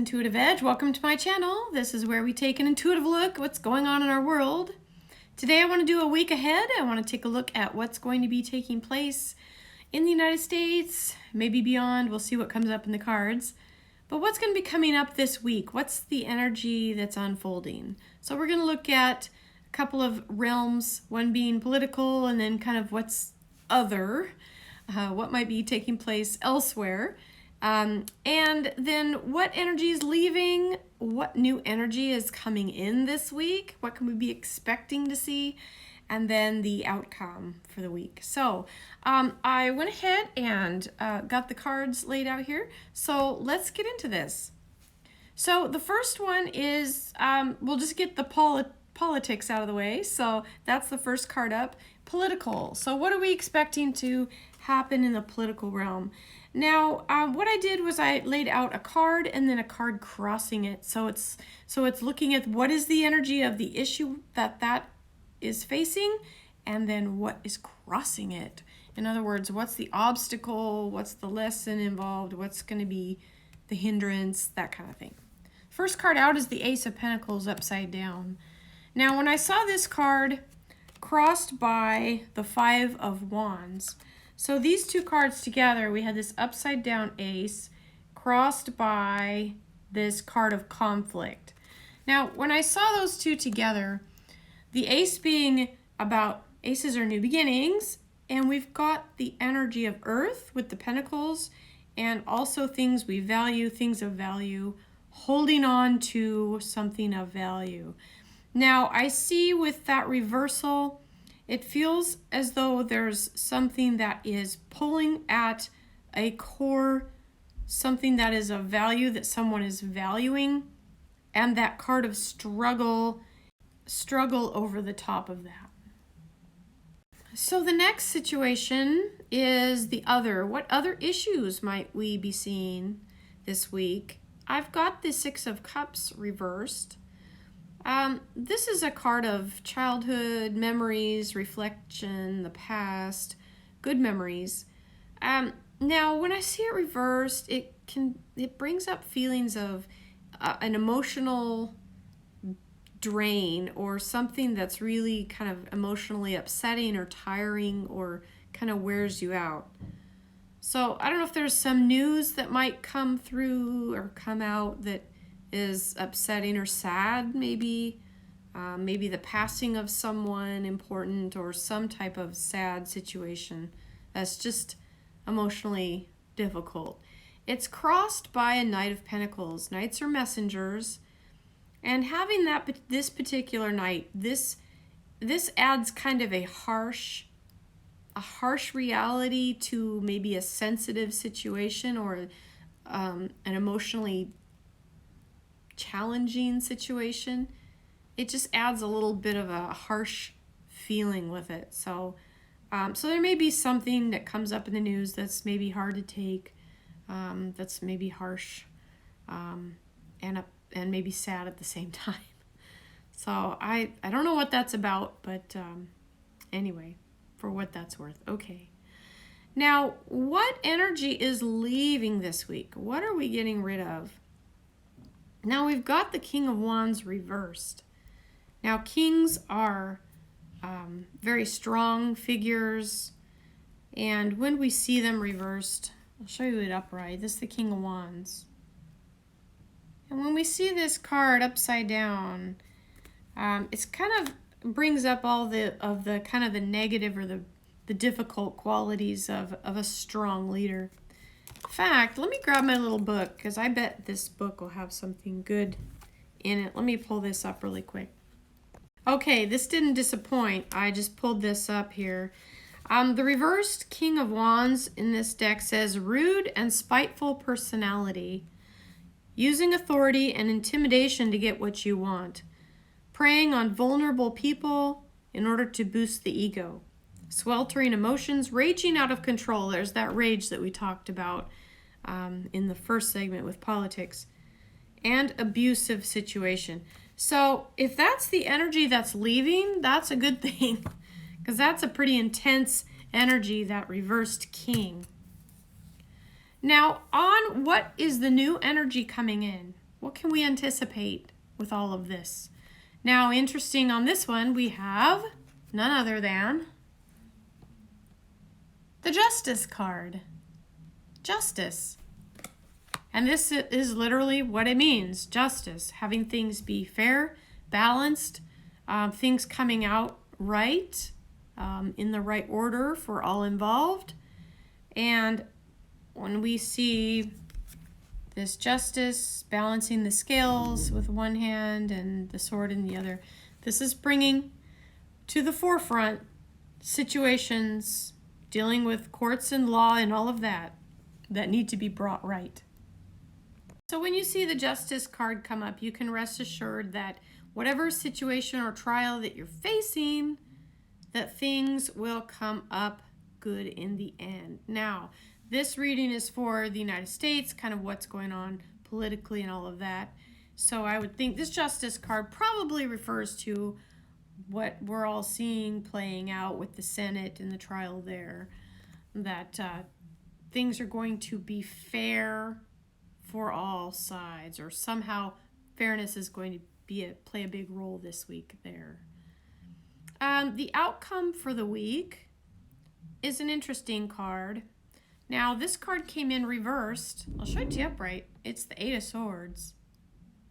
Intuitive Edge. Welcome to my channel. This is where we take an intuitive look at what's going on in our world. Today I want to do a week ahead. I want to take a look at what's going to be taking place in the United States, maybe beyond. We'll see what comes up in the cards. But what's going to be coming up this week? What's the energy that's unfolding? So we're going to look at a couple of realms, one being political and then kind of what's other, what might be taking place elsewhere. And then what energy is leaving, what new energy is coming in this week, what can we be expecting to see, and then the outcome for the week. So I went ahead and got the cards laid out here. So let's get into this. So the first one is, we'll just get the politics out of the way. So that's the first card up, political. So what are we expecting to happen in the political realm? Now, what I did was I laid out a card and then a card crossing it. So it's looking at what is the energy of the issue that is facing, and then what is crossing it. In other words, what's the obstacle, what's the lesson involved, what's going to be the hindrance, that kind of thing. First card out is the Ace of Pentacles upside down. Now, when I saw this card crossed by the Five of Wands, so these two cards together, we had this upside down ace crossed by this card of conflict. Now, when I saw those two together, the ace being about aces are new beginnings, and we've got the energy of earth with the pentacles and also things we value, things of value, holding on to something of value. Now, I see with that reversal, it feels as though there's something that is pulling at a core, something that is of value that someone is valuing, and that card of struggle over the top of that. So the next situation is the other. What other issues might we be seeing this week? I've got the Six of Cups reversed. This is a card of childhood memories, reflection, the past, good memories. Now, when I see it reversed, it brings up feelings of an emotional drain or something that's really kind of emotionally upsetting or tiring or kind of wears you out. So I don't know if there's some news that might come through or come out that is upsetting or sad, maybe the passing of someone important or some type of sad situation that's just emotionally difficult. It's crossed by a Knight of Pentacles. Knights are messengers, and having this particular knight, this adds kind of a harsh reality to maybe a sensitive situation or an emotionally challenging situation. It just adds a little bit of a harsh feeling with it. So there may be something that comes up in the news that's maybe hard to take, that's maybe harsh, and maybe sad at the same time. So I don't know what that's about, but anyway, for what that's worth. Okay. Now, what energy is leaving this week? What are we getting rid of? Now we've got the King of Wands reversed. Now kings are very strong figures, and when we see them reversed, I'll show you it upright. This is the King of Wands. And when we see this card upside down, it's kind of brings up all of the kind of the negative or the difficult qualities of a strong leader. In fact, let me grab my little book because I bet this book will have something good in it. Let me pull this up really quick. Okay, this didn't disappoint. I just pulled this up here. The reversed King of Wands in this deck says, rude and spiteful personality, using authority and intimidation to get what you want, preying on vulnerable people in order to boost the ego. Sweltering emotions, raging out of control. There's that rage that we talked about in the first segment with politics. And abusive situation. So if that's the energy that's leaving, that's a good thing. Because that's a pretty intense energy, that reversed king. Now, on what is the new energy coming in? What can we anticipate with all of this? Now, interesting on this one, we have none other than the Justice card. Justice. And this is literally what it means, justice. Having things be fair, balanced, things coming out right, in the right order for all involved. And when we see this justice balancing the scales with one hand and the sword in the other, this is bringing to the forefront situations dealing with courts and law and all of that need to be brought right. So when you see the Justice card come up, you can rest assured that whatever situation or trial that you're facing, that things will come up good in the end. Now, this reading is for the United States, kind of what's going on politically and all of that. So I would think this Justice card probably refers to what we're all seeing playing out with the Senate and the trial there, that things are going to be fair for all sides, or somehow fairness is going to play a big role this week there. The outcome for the week is an interesting card. Now, this card came in reversed. I'll show it to you upright. It's the Eight of Swords.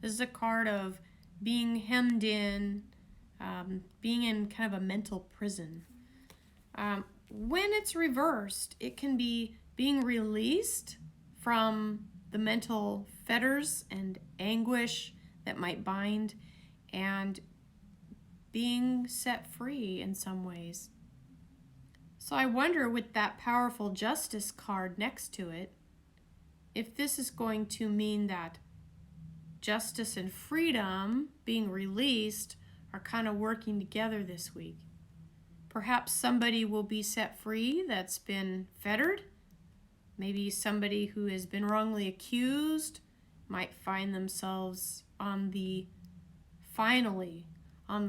This is a card of being hemmed in, being in kind of a mental prison. When it's reversed, it can be being released from the mental fetters and anguish that might bind, and being set free in some ways. So I wonder, with that powerful Justice card next to it, if this is going to mean that justice and freedom, being released, are kind of working together this week. Perhaps somebody will be set free that's been fettered. Maybe somebody who has been wrongly accused might find themselves finally on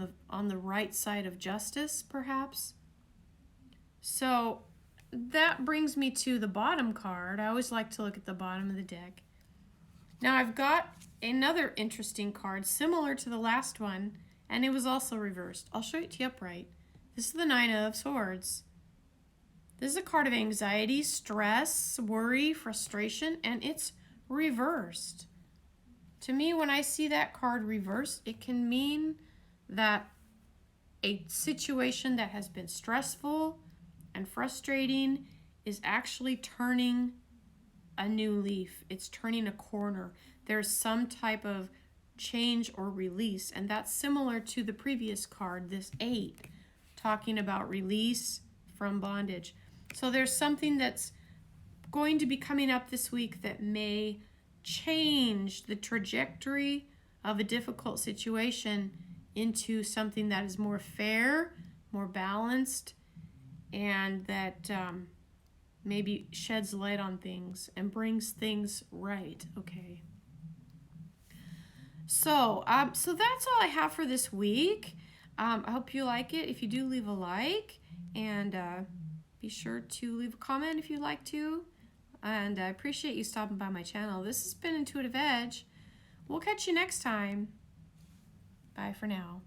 the right side of justice, perhaps. So that brings me to the bottom card. I always like to look at the bottom of the deck. Now I've got another interesting card similar to the last one, and it was also reversed. I'll show it to you upright. This is the Nine of Swords. This is a card of anxiety, stress, worry, frustration, and it's reversed. To me, when I see that card reversed, it can mean that a situation that has been stressful and frustrating is actually turning a new leaf. It's turning a corner. There's some type of change or release, and that's similar to the previous card, this 8, talking about release from bondage. So there's something that's going to be coming up this week that may change the trajectory of a difficult situation into something that is more fair, more balanced, and that maybe sheds light on things and brings things right. Okay. So that's all I have for this week. I hope you like it. If you do, leave a like, and be sure to leave a comment if you'd like to. And I appreciate you stopping by my channel. This has been Intuitive Edge. We'll catch you next time. Bye for now.